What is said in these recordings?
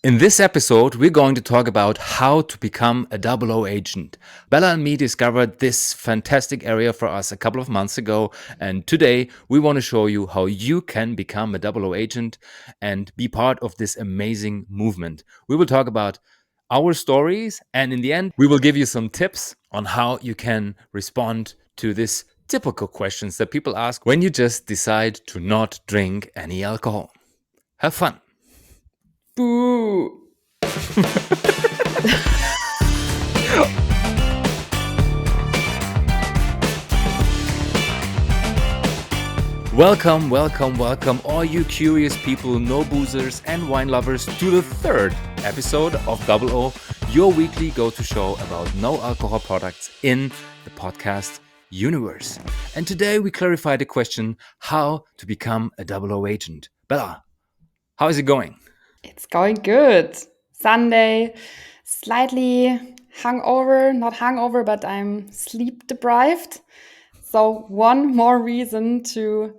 In this episode, we're going to talk about how to become a double O agent. Bella and me discovered this fantastic area for us a couple of months ago, and today we want to show you how you can become a double O agent and be part of this amazing movement. We will talk about our stories, and in the end, we will give you some tips on how you can respond to this typical questions that people ask when you just decide to not drink any alcohol. Have fun. Boo. Welcome, all you curious people, no boozers, and wine lovers to the third episode of Double O, your weekly go-to show about no alcohol products in the podcast universe. And today we clarify the question, how to become a double O agent. Bella, how is it going? It's going good. Sunday, slightly hungover, not hungover, but I'm sleep deprived. So one more reason to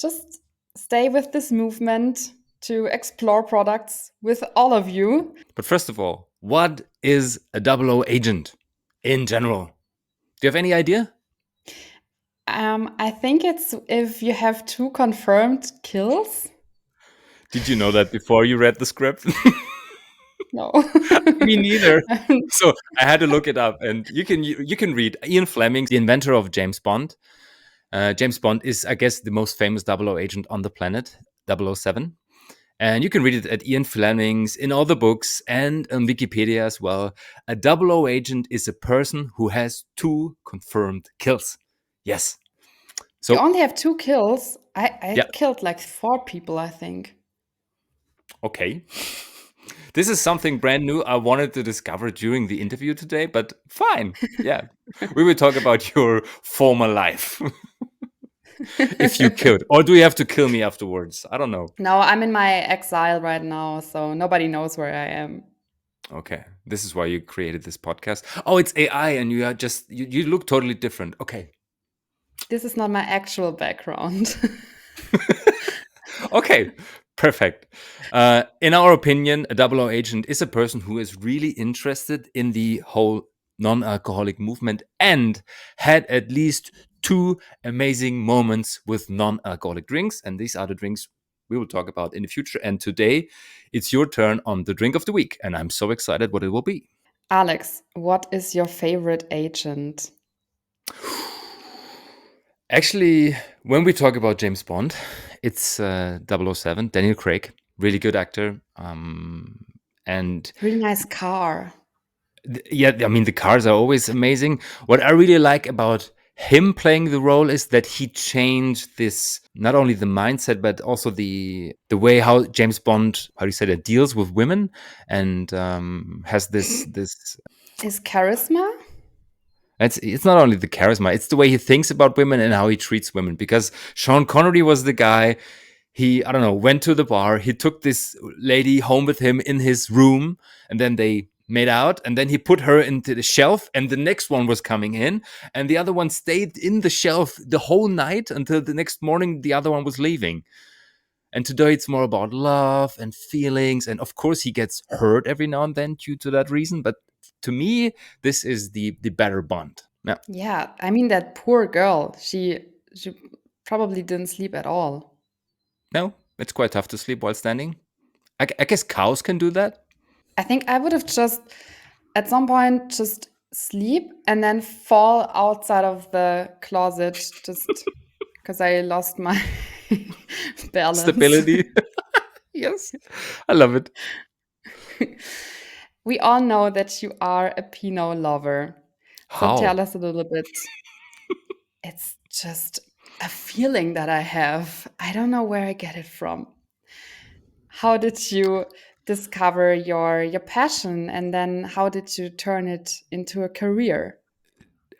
just stay with this movement, to explore products with all of you. But first of all, what is a double O agent in general? Do you have any idea? I think it's if you have 2 confirmed kills. Did you know that before you read the script? No. Me neither. So I had to look it up, and you can read Ian Fleming, the inventor of James Bond. James Bond is, I guess, the most famous double O agent on the planet, 007. And you can read it at Ian Fleming's in all the books and on Wikipedia as well. A double O agent is a person who has 2 confirmed kills. Yes. So You only have 2 kills. I yeah. killed like 4 people, I think. Okay. This is something brand new I wanted to discover during the interview today, but fine. Yeah. We will talk about your former life. If you killed. Or do you have to kill me afterwards? I don't know. No, I'm in my exile right now, so nobody knows where I am. Okay. This is why you created this podcast. Oh, it's AI and you are just, you look totally different. Okay. This is not my actual background. Okay. Perfect. In our opinion, a double O agent is a person who is really interested in the whole non-alcoholic movement and had at least 2 amazing moments with non-alcoholic drinks. And these are the drinks we will talk about in the future. And today it's your turn on the drink of the week. And I'm so excited what it will be. Alex, what is your favorite agent? Actually, when we talk about James Bond, it's 007, Daniel Craig, really good actor. And Really nice car. yeah, I mean, the cars are always amazing. What I really like about him playing the role is that he changed this, not only the mindset, but also the way how James Bond, how do you say that, deals with women and has this His charisma? it's not only the charisma, it's the way he thinks about women and how he treats women. Because Sean Connery was the guy, he, I don't know, went to the bar, he took this lady home with him in his room, and then they made out, and then he put her into the shelf, and the next one was coming in, and the other one stayed in the shelf the whole night until the next morning the other one was leaving. And today it's more about love and feelings, and of course he gets hurt every now and then due to that reason, but to me, this is the better Bond. Yeah. Yeah, I mean that poor girl. She probably didn't sleep at all. No, it's quite tough to sleep while standing. I guess cows can do that. I think I would have just at some point just sleep and then fall outside of the closet just because I lost my balance. Stability. Yes, I love it. We all know that you are a Pinot lover. So How? tell us a little bit. It's just a feeling that I have. I don't know where I get it from. How did you discover your passion, and then how did you turn it into a career?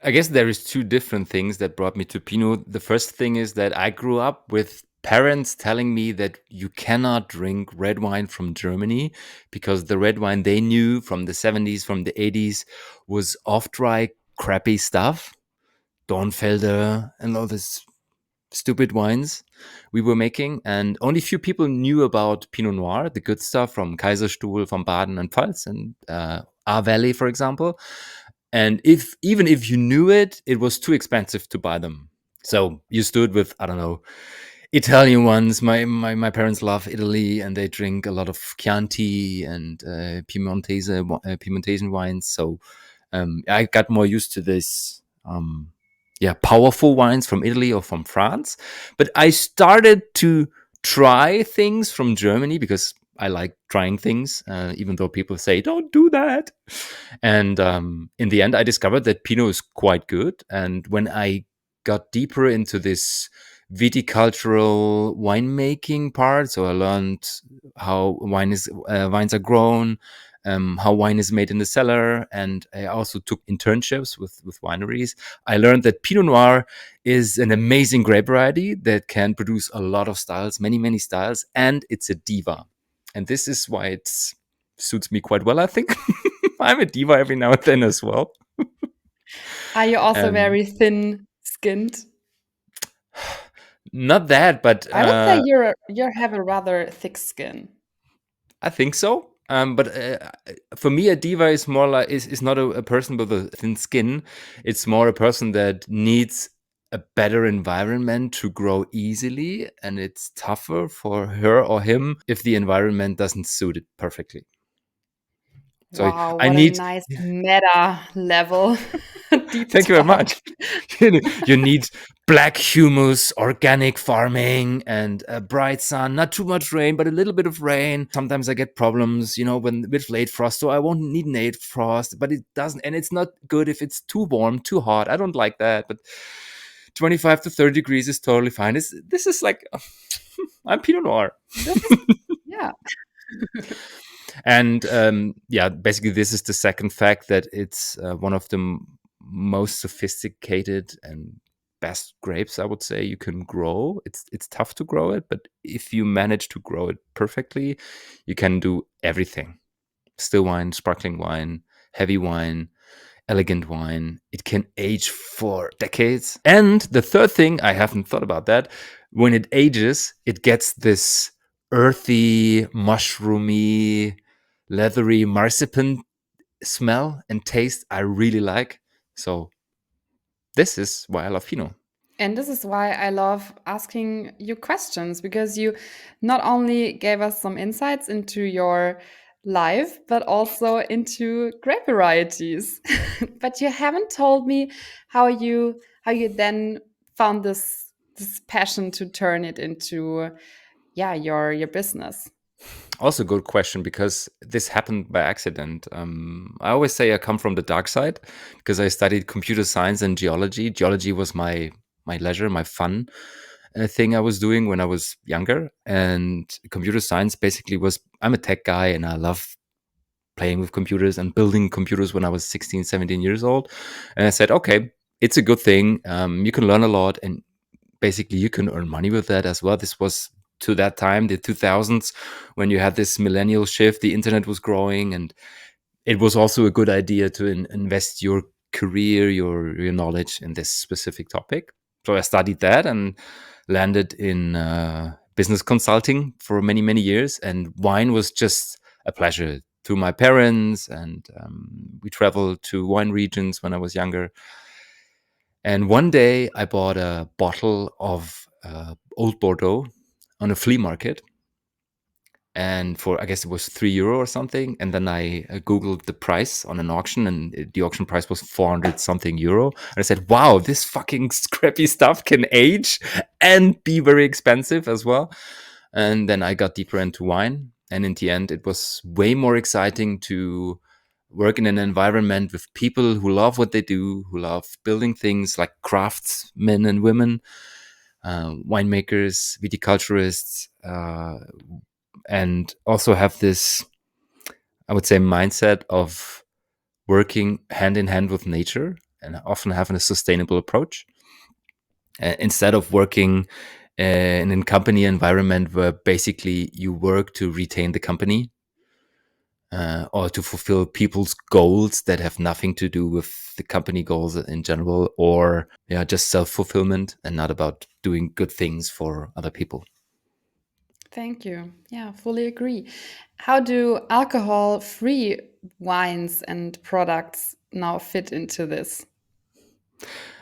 I guess there is 2 different things that brought me to Pinot. The first thing is that I grew up with parents telling me that you cannot drink red wine from Germany because the red wine they knew from the 70s, from the 80s was off-dry, crappy stuff. Dornfelder and all this stupid wines we were making, and only few people knew about Pinot Noir, the good stuff from Kaiserstuhl, from Baden and Pfalz, and our valley, for example. And if even if you knew it, it was too expensive to buy them. So you stood with, I don't know, Italian ones. My parents love Italy, and they drink a lot of Chianti and Piemontese wines. So I got more used to this. Yeah, powerful wines from Italy or from France. But I started to try things from Germany because I like trying things, even though people say don't do that. And in the end, I discovered that Pinot is quite good. And when I got deeper into this viticultural winemaking part, so I learned how wines are grown, how wine is made in the cellar, and I also took internships with wineries. I learned that Pinot Noir is an amazing grape variety that can produce a lot of styles, many styles, and it's a diva. And this is why it suits me quite well, I think. I'm a diva every now and then as well. Are you also And very thin skinned? not that, but I would say you have a rather thick skin. I think so. But for me, a diva is more like is not a person with a thin skin. It's more a person that needs a better environment to grow easily, and it's tougher for her or him if the environment doesn't suit it perfectly. So Wow, I what a need. nice meta level deep Thank you very talk. much. You need black humus, organic farming, and a bright sun. Not too much rain, but a little bit of rain. Sometimes I get problems, when with late frost. So I won't need an late frost, but it doesn't, and it's not good if it's too warm, too hot. I don't like that. But 25 to 30 degrees is totally fine. This is like I'm Pinot Noir. This is, yeah. And yeah, basically, this is the second fact that it's one of the most sophisticated and best grapes I would say you can grow. It's tough to grow it, but if you manage to grow it perfectly, you can do everything: still wine, sparkling wine, heavy wine, elegant wine. It can age for decades. And the third thing, I haven't thought about that, when it ages, it gets this earthy, mushroomy, leathery marzipan smell and taste I really like. So this is why I love Pinot. And this is why I love asking you questions, because you not only gave us some insights into your life, but also into grape varieties. But you haven't told me how you then found this passion to turn it into, yeah, your business. Also, good question because this happened by accident. I always say I come from the dark side because I studied computer science and geology. Geology was my leisure, my fun thing I was doing when I was younger, and computer science basically was. I'm a tech guy and I love playing with computers and building computers when I was 16, 17 years old. And I said, okay, it's a good thing. You can learn a lot and basically you can earn money with that as well. This was to that time, the 2000s, when you had this millennial shift, the internet was growing, and it was also a good idea to invest your career, your knowledge in this specific topic. So I studied that and landed in business consulting for many years, and wine was just a pleasure to my parents, and we traveled to wine regions when I was younger. And one day I bought a bottle of old Bordeaux on a flea market, and for I guess it was €3 or something. And then I googled the price on an auction, and the auction price was 400 something euro. And I said, "Wow, this fucking scrappy stuff can age and be very expensive as well." And then I got deeper into wine, and in the end, it was way more exciting to work in an environment with people who love what they do, who love building things like craftsmen and women, winemakers, viticulturists, and also have this, I would say, mindset of working hand in hand with nature and often having a sustainable approach instead of working in a company environment where basically you work to retain the company. or to fulfill people's goals that have nothing to do with the company goals in general, or yeah, just self-fulfillment and not about doing good things for other people. Thank you. Yeah, fully agree. How do alcohol-free wines and products now fit into this?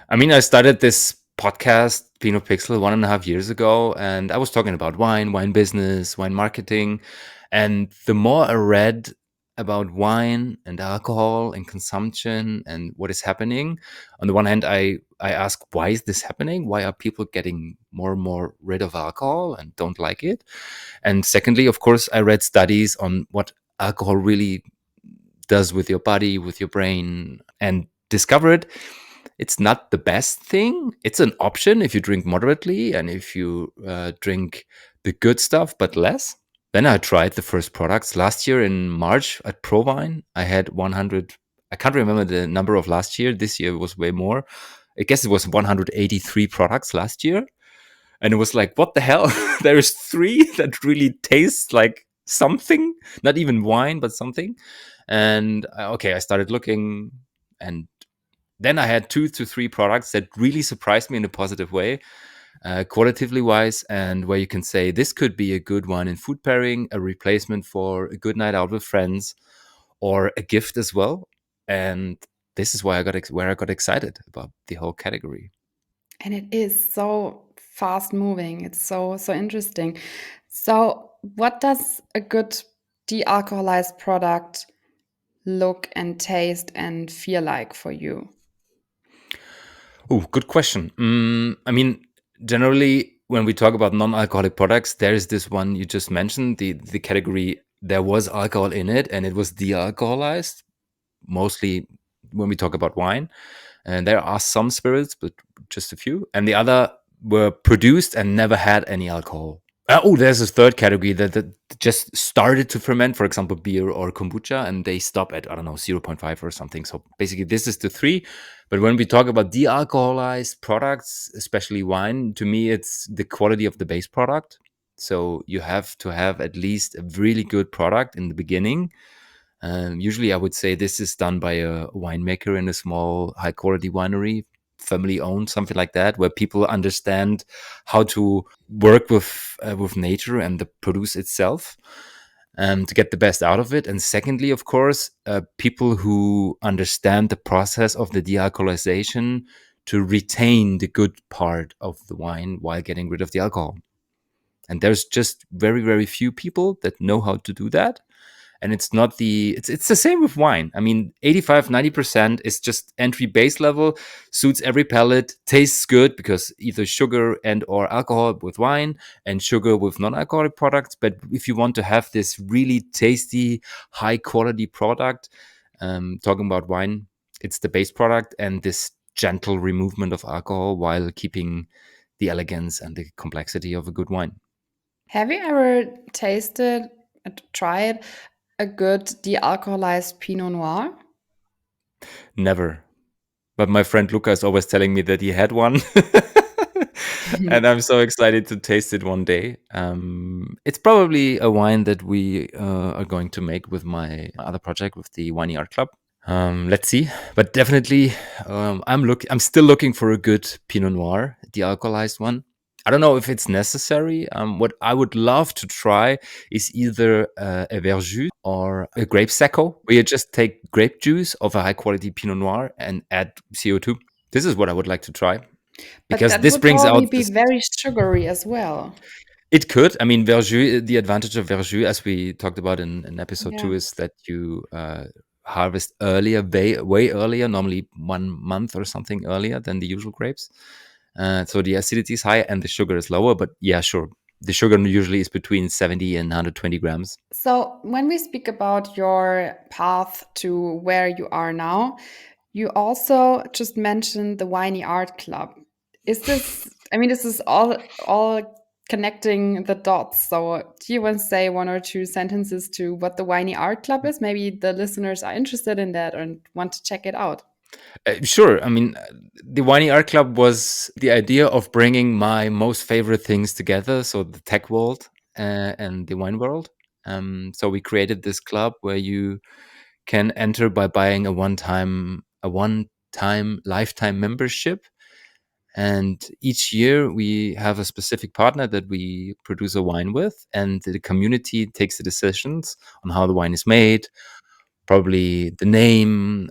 I mean, I started this podcast, Pinot Pixel, 1.5 years ago, and I was talking about wine, wine business, wine marketing. And the more I read about wine and alcohol and consumption and what is happening, on the one hand, I ask, why is this happening? Why are people getting more and more rid of alcohol and don't like it? And secondly, of course, I read studies on what alcohol really does with your body, with your brain, and discovered it's not the best thing. It's an option if you drink moderately and if you drink the good stuff, but less. Then I tried the first products last year in March at Provine. I had 100. I can't remember the number of last year. This year was way more. I guess it was 183 products last year. And it was like, what the hell? There's three that really taste like something, not even wine, but something. And okay, I started looking, and then I had 2 to 3 products that really surprised me in a positive way, qualitatively wise, and where you can say this could be a good one in food pairing, a replacement for a good night out with friends, or a gift as well. And this is why where I got excited about the whole category. And it is so fast moving. It's so interesting. So, what does a good de-alcoholized product look and taste and feel like for you? Oh, good question. I mean, generally, when we talk about non-alcoholic products, there is this one you just mentioned, the category. There was alcohol in it, and it was de-alcoholized. Mostly when we talk about wine, and there are some spirits, but just a few. And the other were produced and never had any alcohol. Oh, there's a third category that just started to ferment, for example, beer or kombucha, and they stop at, I don't know, zero 0.5 or something. So basically, this is the three. But when we talk about de alcoholized products, especially wine, to me, it's the quality of the base product. So you have to have at least a really good product in the beginning. Usually, I would say this is done by a winemaker in a small, high quality winery, family owned, something like that, where people understand how to work with nature and the produce itself, to get the best out of it. And secondly, of course, people who understand the process of the dealcoholization to retain the good part of the wine while getting rid of the alcohol. And there's just very, very few people that know how to do that. And it's not it's the same with wine. I mean, 85-90% is just entry base level, suits every palate, tastes good because either sugar and or alcohol with wine and sugar with non-alcoholic products. But if you want to have this really tasty, high quality product, talking about wine, it's the base product and this gentle removement of alcohol while keeping the elegance and the complexity of a good wine. Have you ever tasted, tried a good de-alcoholized Pinot Noir? Never. But my friend Luca is always telling me that he had one. And I'm so excited to taste it one day. It's probably a wine that we are going to make with my other project with the Winey Art Club. Let's see, but definitely, I'm still looking for a good Pinot Noir, de-alcoholized one. I don't know if it's necessary. What I would love to try is either a verjus or a grape secco, where you just take grape juice of a high quality Pinot Noir and add CO2. This is what I would like to try But because that this would brings probably out be this. very sugary as well. It could. I mean, verjus. The advantage of verjus, as we talked about in episode Yeah. 2, is that you harvest earlier, way earlier, normally 1 month or something earlier than the usual grapes. So the acidity is high and the sugar is lower. But yeah, sure. The sugar usually is between 70 and 120 grams. So, when we speak about your path to where you are now, you also just mentioned the Winey Art Club. Is this, I mean, this is all connecting the dots. So, do you want to say one or two sentences to what the Winey Art Club is? Maybe the listeners are interested in that and want to check it out. Sure. I mean, the Winey Art Club was the idea of bringing my most favorite things together. So the tech world and the wine world. So we created this club where you can enter by buying a one-time lifetime membership. And each year we have a specific partner that we produce a wine with, and the community takes the decisions on how the wine is made, probably the name,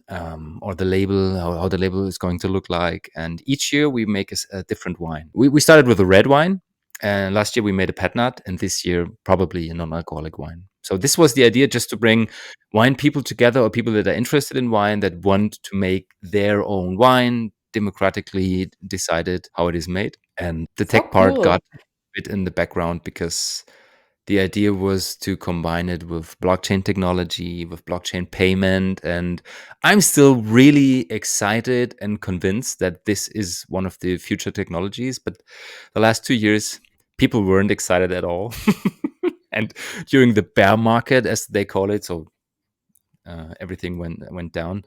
or the label, how the label is going to look like. And each year we make a different wine. We started with a red wine, and last year we made a pet nat, and this year probably a non-alcoholic wine. So this was the idea, just to bring wine people together, or people that are interested in wine, that want to make their own wine, democratically decided how it is made. And the So tech part got cool. a bit in the background, because the idea was to combine it with blockchain technology, with blockchain payment. And I'm still really excited and convinced that this is one of the future technologies. But the last 2 years, people weren't excited at all. And during the bear market, as they call it, so everything went down,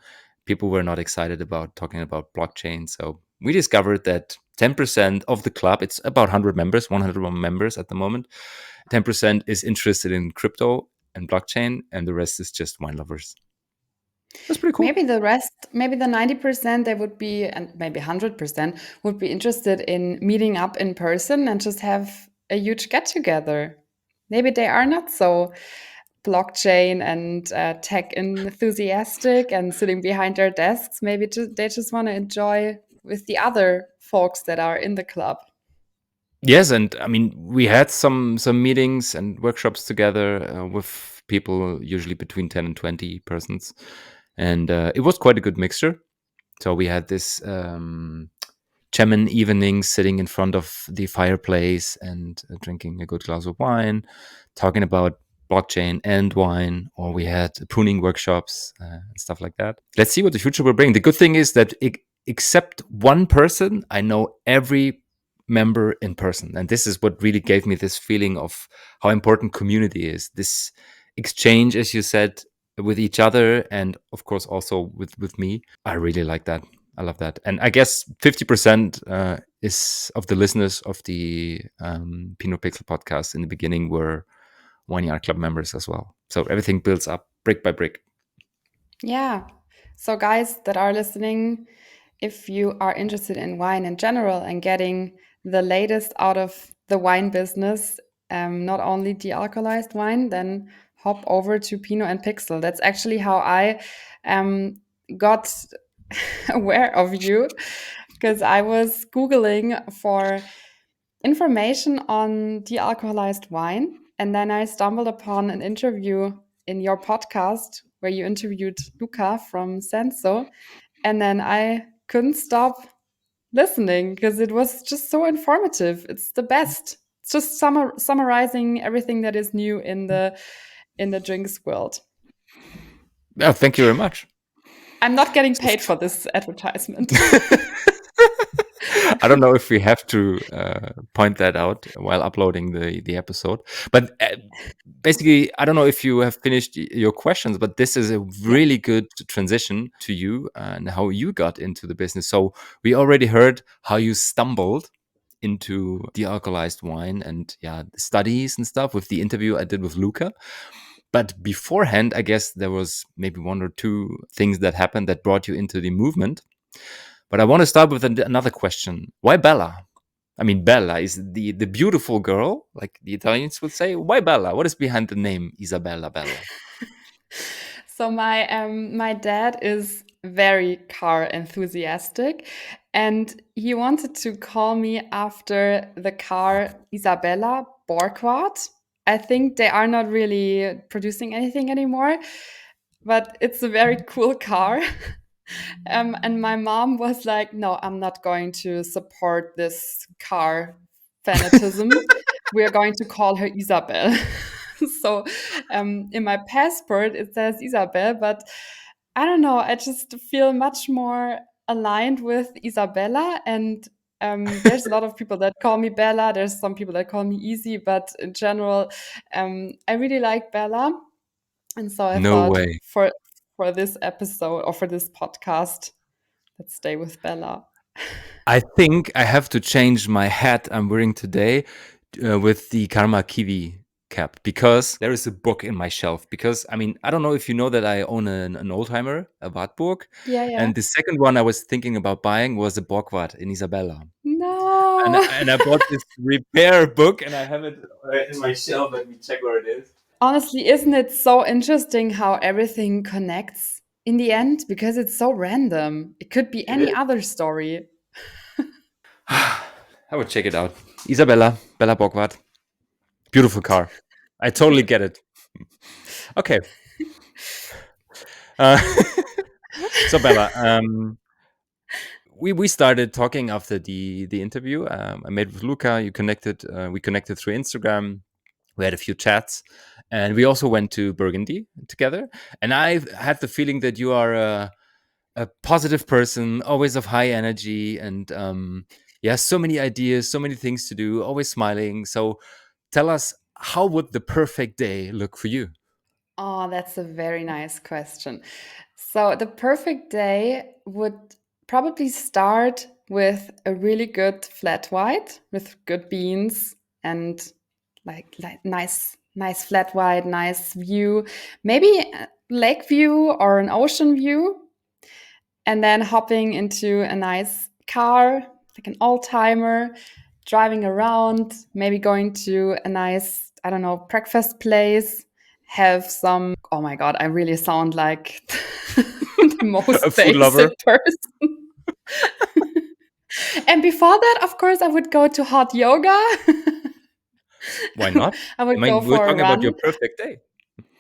people were not excited about talking about blockchain. So we discovered that 10% of the club, it's about 100 members, 101 members at the moment, 10% is interested in crypto and blockchain, and the rest is just wine lovers. That's pretty cool. Maybe the rest, maybe the 90% they would be, and maybe 100% would be interested in meeting up in person and just have a huge get together. Maybe they are not so blockchain and tech enthusiastic and sitting behind their desks. Maybe they just want to enjoy with the other folks that are in the club. Yes, and I mean, we had some meetings and workshops together with people, usually between 10 and 20 persons, and it was quite a good mixture. So we had this German evening, sitting in front of the fireplace and drinking a good glass of wine, talking about blockchain and wine. Or we had pruning workshops and stuff like that. Let's see what the future will bring. The good thing is that except one person, I know every member in person. And this is what really gave me this feeling of how important community is. This exchange, as you said, with each other, and of course also with me. I really like that. I love that. And I guess 50% is of the listeners of the Pinot Pixel podcast in the beginning were Wine Art Club members as well. So everything builds up brick by brick. Yeah. So, guys that are listening, if you are interested in wine in general and getting the latest out of the wine business, not only de-alcoholized wine, then hop over to Pinot and Pixel. That's actually how I got aware of you, because I was Googling for information on de-alcoholized wine. And then I stumbled upon an interview in your podcast where you interviewed Luca from Senso. And then I couldn't stop listening because it was just so informative. It's the best. It's just summarizing everything that is new in the drinks world. Oh, thank you very much. I'm not getting paid for this advertisement. I don't know if we have to point that out while uploading the episode, but basically, I don't know if you have finished your questions, but this is a Yeah. really good transition to you and how you got into the business. So we already heard how you stumbled into de-alcoholized wine, and the studies and stuff with the interview I did with Luca. But beforehand, I guess there was maybe one or two things that happened that brought you into the movement. But I want to start with another question. Why Bella? I mean, Bella is the beautiful girl, like the Italians would say. Why Bella? What is behind the name Isabella Bella? So my dad is very car enthusiastic, and he wanted to call me after the car Isabella Borquart. I think they are not really producing anything anymore, but it's a very cool car. And my mom was like, "No, I'm not going to support this car fanatism. We're going to call her Isabel." So in my passport it says Isabel, but I don't know. I just feel much more aligned with Isabella, and there's a lot of people that call me Bella. There's some people that call me Easy, but in general, I really like Bella, and so I No thought way. for this episode or for this podcast, let's stay with Bella. I think I have to change my hat I'm wearing today with the Karma Kiwi. cap because there is a book in my shelf. Because I mean, I don't know if you know that I own an oldtimer, a Wartburg, Yeah, yeah. and the second one I was thinking about buying was a Borgward in Isabella. No. And I bought this repair book and I have it in my shelf. Let me check where it is. Honestly, isn't it so interesting how everything connects in the end? Because it's so random. It could be It any is. other story. I would check it out. Isabella, Bella Borgward. Beautiful car. I totally get it. Okay. Uh, so Bella, we started talking after the interview. I made with Luca. You connected. We connected through Instagram. We had a few chats, and we also went to Burgundy together. And I had the feeling that you are a positive person, always of high energy, and yeah, so many ideas, so many things to do, always smiling. So tell us, how would the perfect day look for you? Oh, that's a very nice question. So, the perfect day would probably start with a really good flat white with good beans and like nice flat white, nice view, maybe a lake view or an ocean view, and then hopping into a nice car, like an old timer, driving around, maybe going to a nice, I don't know, breakfast place, have some. Oh my God, I really sound like the A most food lover? basic person. And before that, of course, I would go to hot yoga. Why not? I I would go mean, we're for a talking about your run. perfect day.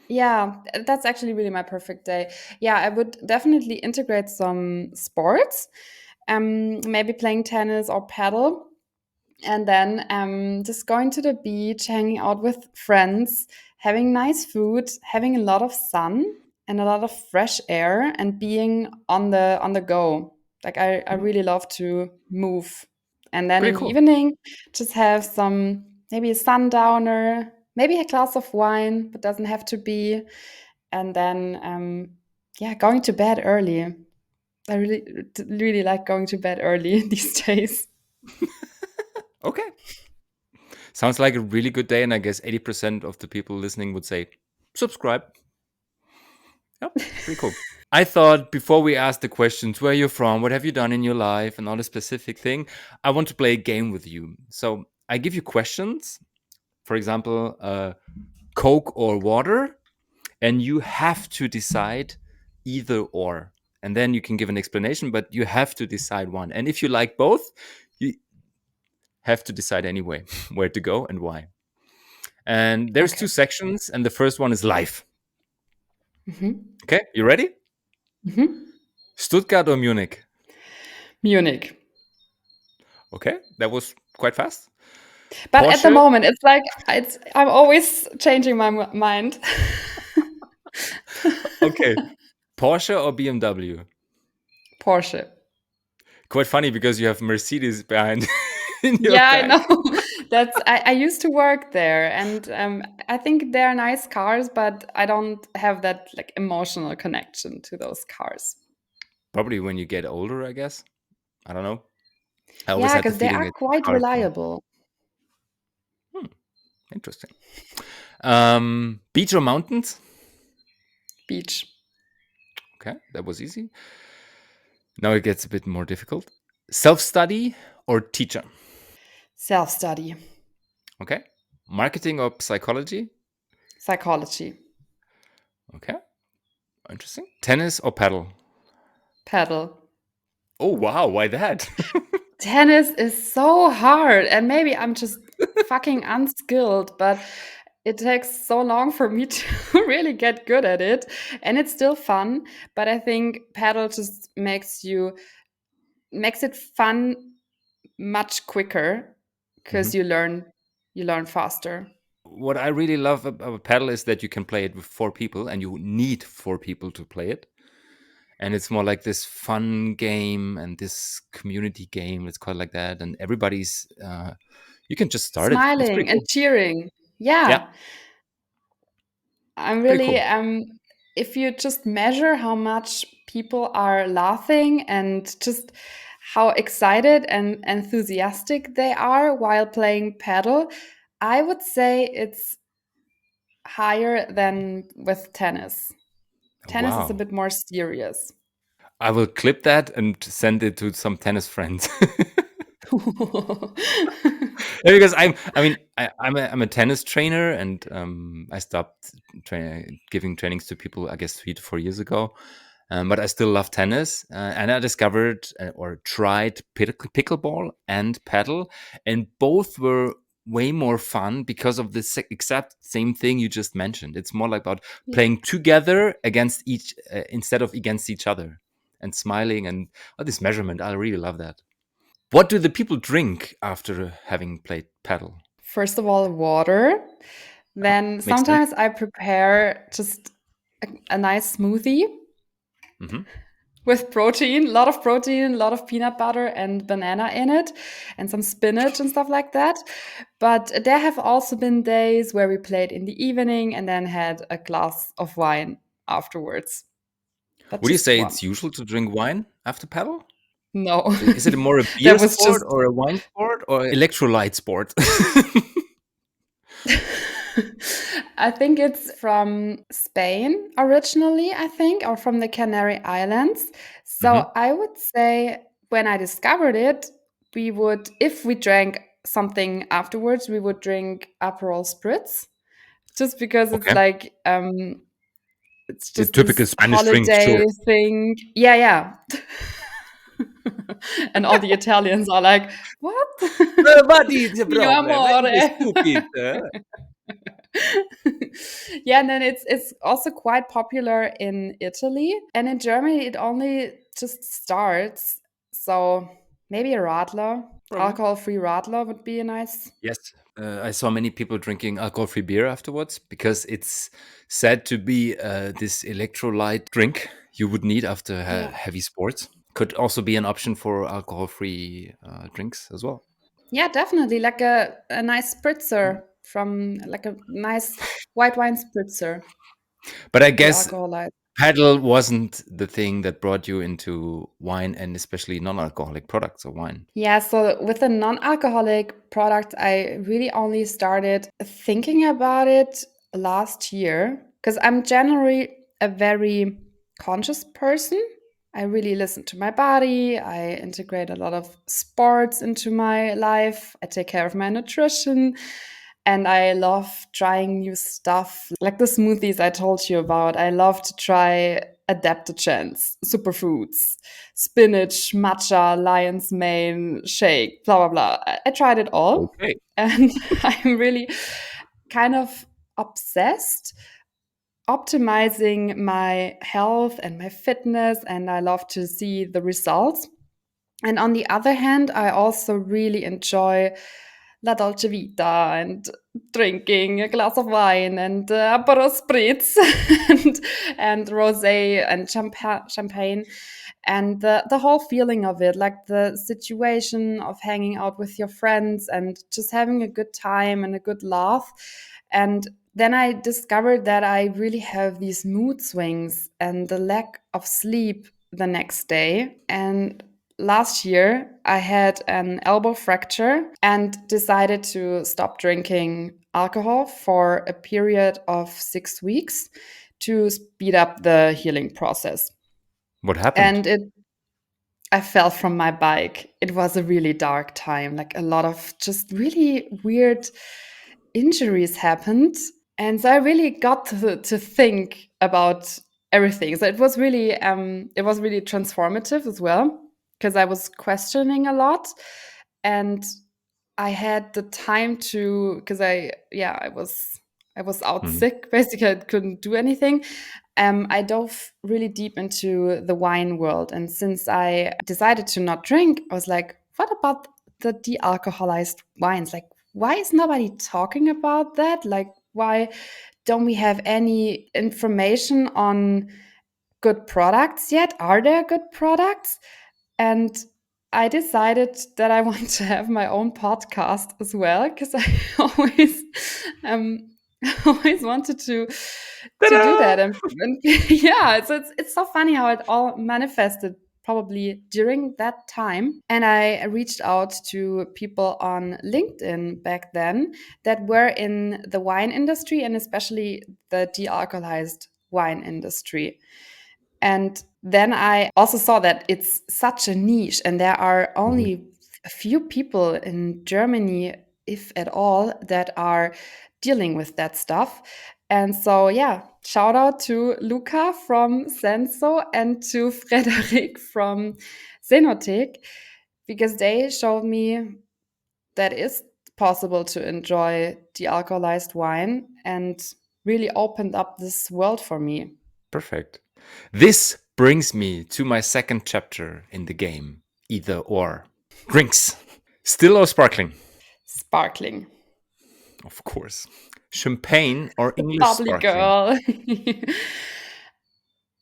Yeah, that's actually really my perfect day. Yeah, I would definitely integrate some sports, maybe playing tennis or paddle, and then just going to the beach, hanging out with friends, having nice food, having a lot of sun and a lot of fresh air, and being on the go. Like I Hmm, really love to move, and then pretty in the cool. evening, just have some maybe a sundowner, maybe a glass of wine, but doesn't have to be, and then yeah, going to bed early. I really like going to bed early these days. Okay. Sounds like a really good day. And I guess 80% of the people listening would say, subscribe. Yeah, pretty cool. I thought before we ask the questions, where you're from, what have you done in your life, and all the specific thing, I want to play a game with you. So I give you questions, for example, Coke or water, and you have to decide either or. And then you can give an explanation, but you have to decide one. And if you like both, you have to decide anyway where to go and why. And there's two Okay. sections, and the first one is life. Mhm. Okay, you ready? Mhm. Stuttgart or Munich? Munich. Okay, that was quite fast. But at the Porsche? moment, it's like I'm always changing my mind. Okay. Porsche or BMW? Porsche. Quite funny because you have Mercedes behind in your Yeah, I back. know. I used to work there, and I think they're nice cars, but I don't have that like emotional connection to those cars. Probably when you get older, I guess. I don't know. I always Yeah, had the because they feeling are that quite cars were reliable. interesting. Beach or mountains? Beach. Okay, that was easy. Now it gets a bit more difficult. Self study or teacher? Self study. Okay. Marketing or psychology? Psychology. Okay, interesting. Tennis or paddle? Paddle. Oh, wow. Why that? Tennis is so hard, and maybe I'm just fucking unskilled, but it takes so long for me to really get good at it, and it's still fun. But I think paddle just makes it fun much quicker Mhm. because you learn faster. What I really love about paddle is that you can play it with four people and you need four people to play it. And it's more like this fun game and this community game. Let's call it like that. And everybody's, you can just start it. It's pretty Smiling and cool. cheering. Yeah, Yeah, I'm pretty really cool. if you just measure how much people are laughing and just how excited and enthusiastic they are while playing paddle, I would say it's higher than with tennis. Tennis is a Wow. bit more serious. I will clip that and send it to some tennis friends. Yeah, because I'm a tennis trainer, and I stopped giving trainings to people, I guess, 3 to 4 years ago. But I still love tennis, and I discovered or tried pickleball and paddle, and both were way more fun because of the exact same thing you just mentioned. It's more like about Yeah. playing together against each instead of against each other, and smiling, and this measurement. I really love that. What do the people drink after having played paddle? First of all, water. Then Makes sense. sometimes I prepare just a nice smoothie Hmm. with protein, a lot of protein, a lot of peanut butter and banana in it, and some spinach and stuff like that. But there have also been days where we played in the evening and then had a glass of wine afterwards, but Would you just say one. it's usual to drink wine after paddle? No, Is it more a beer that was sport just or a wine sport or electrolyte sport? I think it's from Spain originally, I think, or from the Canary Islands. Hmm. So I would say when I discovered it, we would, if we drank something afterwards, we would drink Aperol Spritz, just because Okay. it's The just typical this Spanish drink, holiday sure. thing. Yeah, yeah. And all the Italians are like, "What? What is the Mio problem? What is the amore." stupid? Yeah, and then it's also quite popular in Italy, and in Germany it only just starts. So maybe a Radler, Problem? alcohol-free Radler would be a nice. Yes. I saw many people drinking alcohol-free beer afterwards because it's said to be this electrolyte drink you would need after Yeah. heavy sports. Could also be an option for alcohol-free drinks as well. Yeah, definitely like a nice spritzer from like a nice white wine spritzer But I guess de-alcoholized. paddle wasn't the thing that brought you into wine and especially non-alcoholic products of wine. Yeah, so with the non-alcoholic product, I really only started thinking about it last year because I'm generally a very conscious person. I really listen to my body. I integrate a lot of sports into my life. I take care of my nutrition. And I love trying new stuff, like the smoothies I told you about. I love to try adaptogens, superfoods, spinach, matcha, lion's mane, shake, blah, blah, blah. I tried it all. Okay. And I'm really kind of obsessed optimizing my health and my fitness. And I love to see the results. And on the other hand, I also really enjoy La Dolce Vita and drinking a glass of wine and Aperol Spritz and rosé and champagne and the whole feeling of it, like the situation of hanging out with your friends and just having a good time and a good laugh. And then I discovered that I really have these mood swings and the lack of sleep the next day. And last year, I had an elbow fracture and decided to stop drinking alcohol for a period of 6 weeks to speed up the healing process. What happened? And I fell from my bike. It was a really dark time. Like a lot of just really weird injuries happened. And so I really got to think about everything. So it was really transformative as well because I was questioning a lot and I had the time to because I was out Mhm. sick. Basically, I couldn't do anything. I dove really deep into the wine world, and since I decided to not drink, I was like, "What about the de-alcoholized wines? Like, why is nobody talking about that? Like, why don't we have any information on good products yet? Are there good products?" And I decided that I want to have my own podcast as well because I always um always wanted to do Ta-da! that and yeah it's so funny how it all manifested probably during that time. And I reached out to people on LinkedIn back then that were in the wine industry and especially the de-alcoholized wine industry. And then I also saw that it's such a niche, and there are Mhm. only a few people in Germany, if at all, that are dealing with that stuff. And so, yeah, shout out to Luca from Senso and to Frederic from Zenotek, because they showed me that it's possible to enjoy de-alcoholized wine and really opened up this world for me. Perfect. This brings me to my second chapter in the game, either or. Drinks. Still or sparkling? Sparkling. Of course. Champagne or The English bubbly sparkling? girl.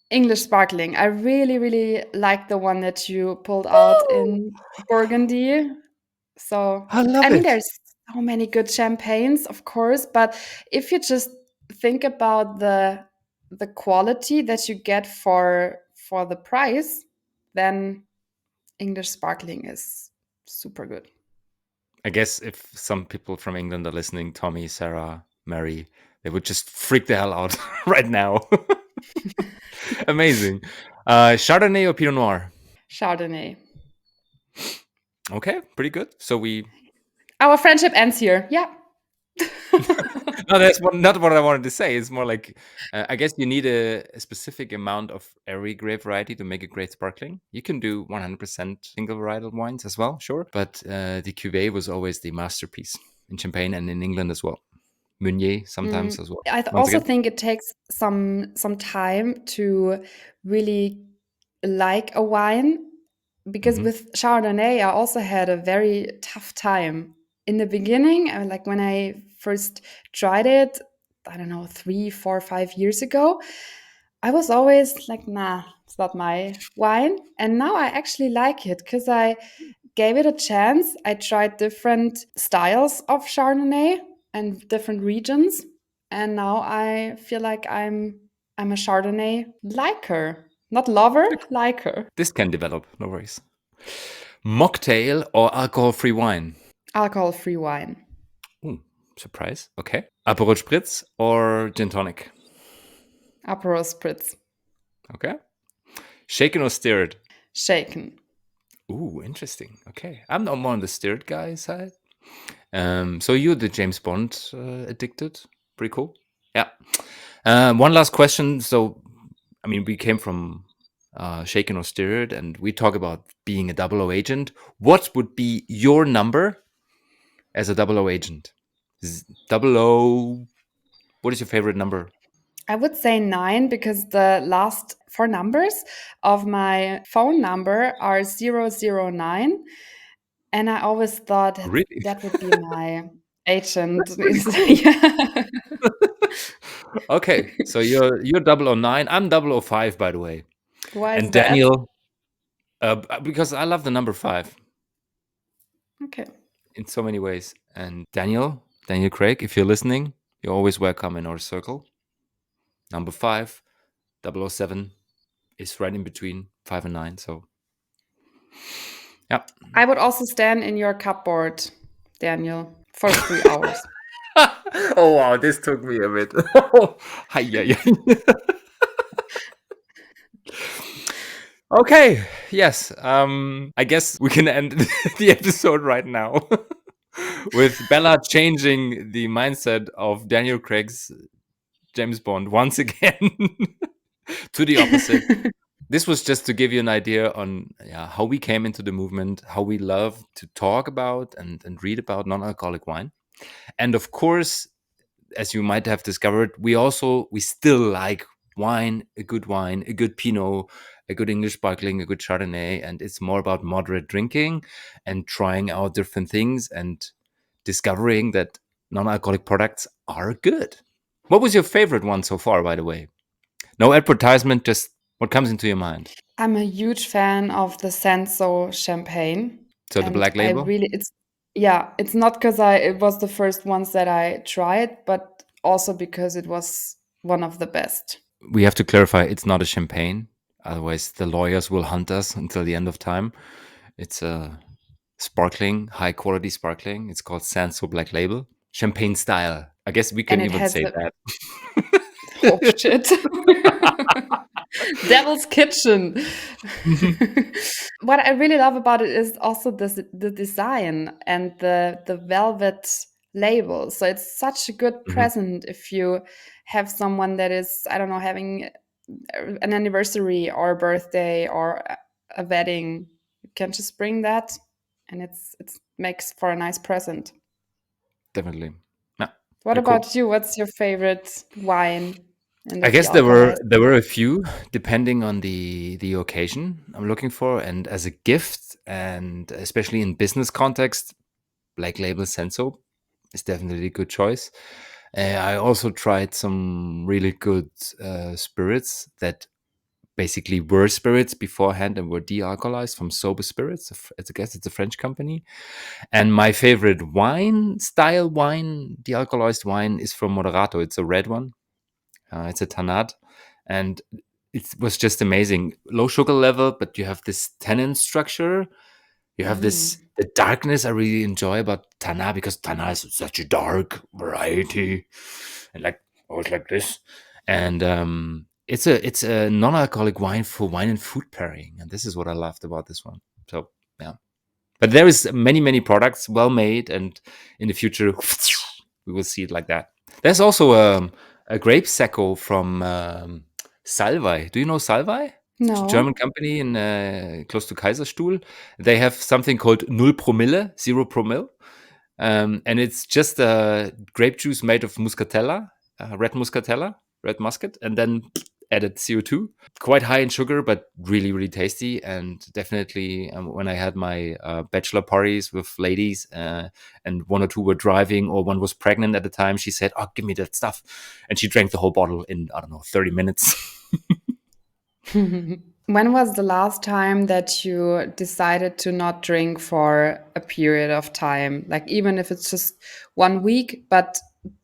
English sparkling. I really, really like the one that you pulled out Oh, in Burgundy. So, I love I mean, it. there's so many good champagnes, of course, but if you just think about the quality that you get for the price, then English sparkling is super good. I guess if some people from England are listening, Tommy, Sarah, Mary, they would just freak the hell out right now. Amazing. Chardonnay or Pinot Noir? Chardonnay. Okay, pretty good. So we. Our friendship ends here. Yeah. No, that's not what I wanted to say. It's more like I guess you need a specific amount of every grape variety to make a great sparkling. You can do 100% single varietal wines as well, sure. But the Cuvée was always the masterpiece in Champagne and in England as well. Meunier sometimes as well. Once Also again. think it takes some time to really like a wine, because Hmm. with Chardonnay I also had a very tough time in the beginning. Like when I first tried it, I don't know, 3, 4, 5 years ago, I was always like, nah, it's not my wine. And now I actually like it because I gave it a chance. I tried different styles of Chardonnay and different regions, and now I feel like I'm a Chardonnay liker, not lover, liker. This can develop, no worries. Mocktail or alcohol-free wine? Alcohol-free wine. Ooh, surprise. Okay. Aperol Spritz or gin tonic? Aperol spritz. Okay. Shaken or stirred? Shaken. Ooh, interesting. Okay. I'm not more on the stirred guy side. So you're the James Bond addicted. Pretty cool. Yeah. One last question. So, I mean, we came from shaken or stirred, and we talk about being a double O agent. What would be your number as a double O agent? Double O. What is your favorite number? I would say 9 because the last four numbers of my phone number are 009. And I always thought that Really? that would be my agent. Really cool. Yeah. Okay, so you're 009. I'm 005, by the way. Why is And that? Daniel, because I love the number five Okay. in so many ways. And Daniel Craig, if you're listening, you're always welcome in our circle. Number five, 007 is right in between 5 and 9. So, yeah. I would also stand in your cupboard, Daniel, for 3 hours. Oh, wow, this took me a bit. Hi, yeah, yeah. Okay, yes. I guess we can end the episode right now with Bella changing the mindset of Daniel Craig's James Bond once again to the opposite. This was just to give you an idea on how we came into the movement, how we love to talk about and read about non-alcoholic wine. And of course, as you might have discovered, we still like wine, a good Pinot, a good English sparkling, a good Chardonnay, and it's more about moderate drinking and trying out different things and discovering that non-alcoholic products are good. What was your favorite one so far, by the way? No advertisement, just what comes into your mind. I'm a huge fan of the Senso champagne. So the And black I label. really, yeah, it's not because it was the first ones that I tried, but also because it was one of the best. We have to clarify, it's not a champagne. Otherwise, the lawyers will hunt us until the end of time. It's a sparkling, high quality sparkling. It's called Senza Black Label, champagne style. I guess we And can it even has say a that. oh shit. Devil's Kitchen. What I really love about it is also the design and the velvet label. So it's such a good Mhm. present if you have someone that is, I don't know, having an anniversary or a birthday or a wedding. You can just bring that, and it's makes for a nice present. Definitely. Yeah, What they're cool. about you? What's your favorite wine in the I guess de-alcoholized? there were a few depending on the occasion I'm looking for, and as a gift, and especially in business context, Black Label Senso is definitely a good choice. I also tried some really good spirits that basically were spirits beforehand and were de-alcoholized from Sober Spirits. I guess it's a French company. And my favorite wine style wine, de-alcoholized wine, is from Moderato. It's a red one. It's a Tanat, and it was just amazing. Low sugar level, but you have this tannin structure. You have this Mm. the darkness I really enjoy about Tana, because Tana is such a dark variety, and like always like this. And it's a non-alcoholic wine for wine and food pairing, and this is what I loved about this one. So yeah, but there is many products well made, and in the future we will see it like that. There's also a grape secco from Salvei. Do you know Salvei? It's a German No. company in close to Kaiserstuhl. They have something called Null Promille, 0 promille, and it's just grape juice made of muscatella, red muscat, and then added CO2. Quite high in sugar, but really tasty. And definitely, when I had my bachelor parties with ladies, and one or two were driving, or one was pregnant at the time, she said, "Oh, give me that stuff," and she drank the whole bottle in, I don't know, 30 minutes. When was the last time that you decided to not drink for a period of time? Like, even if it's just 1 week, but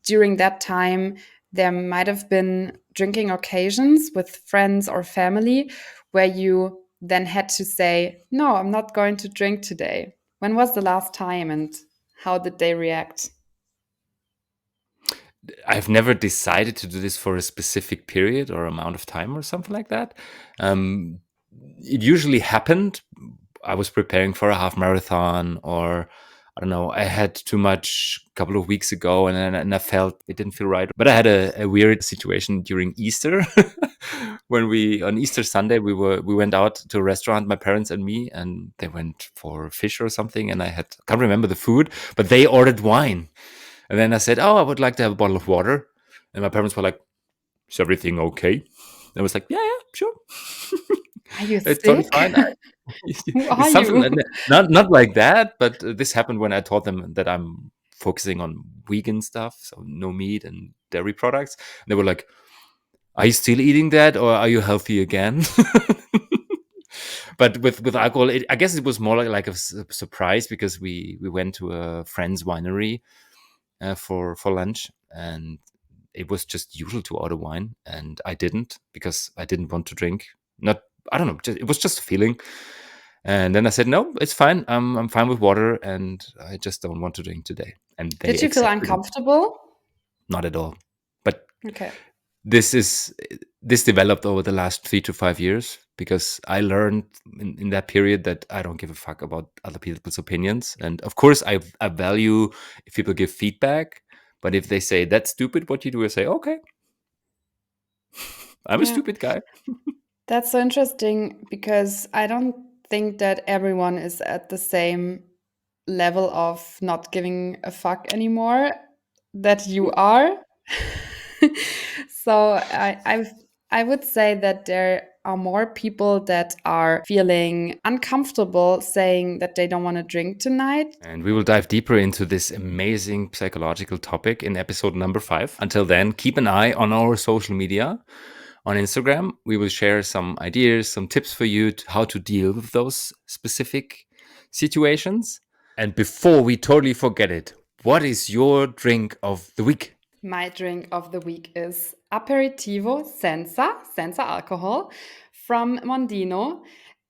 during that time, there might have been drinking occasions with friends or family where you then had to say, no, I'm not going to drink today. When was the last time and how did they react? I've never decided to do this for a specific period or amount of time or something like that. Um, it usually happened. I was preparing for a half marathon, or I don't know, I had too much a couple of weeks ago, and I felt it didn't feel right. But I had a weird situation during Easter when we on Easter Sunday we went out to a restaurant, my parents and me, and they went for fish or something, and I can't remember the food, but they ordered wine. And then I said, "Oh, I would like to have a bottle of water." And my parents were like, "Is everything okay?" I was like, "Yeah, sure." Are you It's totally sick? fine. Who It's are something you? like not like that, but this happened when I taught them that I'm focusing on vegan stuff, so no meat and dairy products. They were like, "Are you still eating that, or are you healthy again?" But with alcohol, I guess it was more like a surprise, because we went to a friend's winery for lunch, and it was just usual to order wine, and I didn't, because I didn't want to drink. Not, I don't know, it was just a feeling. And then I said, "No, it's fine. I'm fine with water, and I just don't want to drink today." And they Did you feel accepted it. uncomfortable? Not at all. But Okay. this is this developed over the last 3 to 5 years, because I learned in that period that I don't give a fuck about other people's opinions. And of course, I value if people give feedback, but if they say that's stupid what you do, I say, okay, I'm a Yeah. stupid guy. That's so interesting because I don't think that everyone is at the same level of not giving a fuck anymore that you are. So I would say that there are more people that are feeling uncomfortable saying that they don't want to drink tonight. And we will dive deeper into this amazing psychological topic in episode number 5. Until then, keep an eye on our social media. On Instagram, we will share some ideas, some tips for you how to deal with those specific situations. And before we totally forget it, what is your drink of the week? My drink of the week is Aperitivo Senza, Senza alcohol, from Mondino,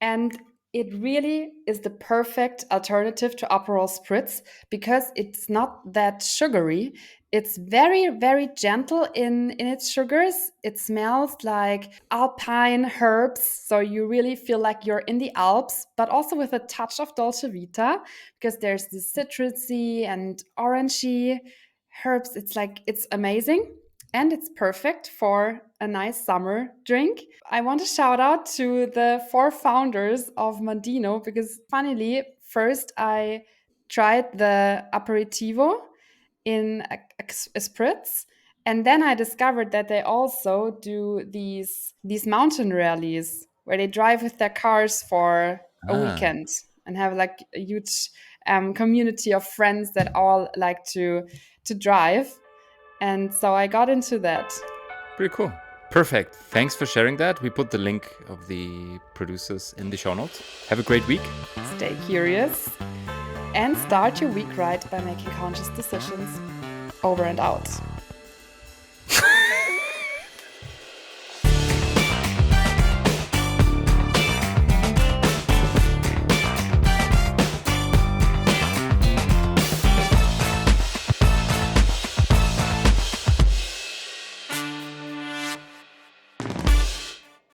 and it really is the perfect alternative to Aperol Spritz because it's not that sugary. It's very, very gentle in its sugars. It smells like alpine herbs, so you really feel like you're in the Alps, but also with a touch of Dolce Vita because there's this citrusy and orangey herbs. It's like, it's amazing and it's perfect for a nice summer drink. I want to shout out to the four founders of Mondino because, funnily, first I tried the aperitivo in a spritz, and then I discovered that they also do these mountain rallies where they drive with their cars for a Ah, weekend and have like a huge community of friends that all like to drive. And so I got into that. pretty cool. Perfect. Thanks for sharing that. We put the link of the producers in the show notes. Have a great week. Stay curious and start your week right by making conscious decisions. Over and out.